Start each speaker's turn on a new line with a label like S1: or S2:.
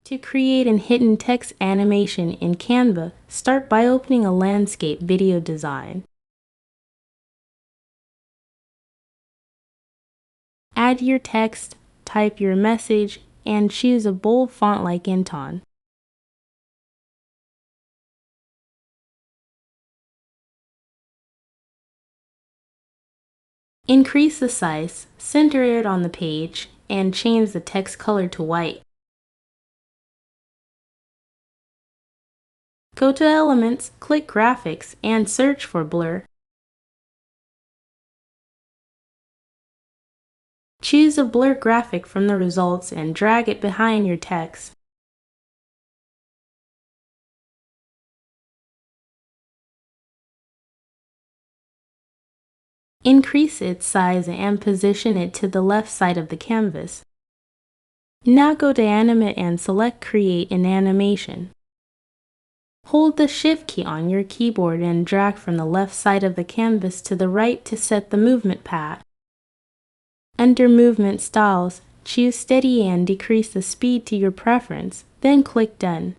S1: To create an hidden text animation in Canva, start by opening a landscape video design. Add your text, type your message, and choose a bold font like Inton. Increase the size, center it on the page, and change the text color to white. Go to Elements, click Graphics, and search for Blur. Choose a blur graphic from the results and drag it behind your text. Increase its size and position it to the left side of the canvas. Now go to Animate and select Create an Animation. Hold the Shift key on your keyboard and drag from the left side of the canvas to the right to set the movement path. Under Movement Styles, choose Steady and decrease the speed to your preference, then click Done.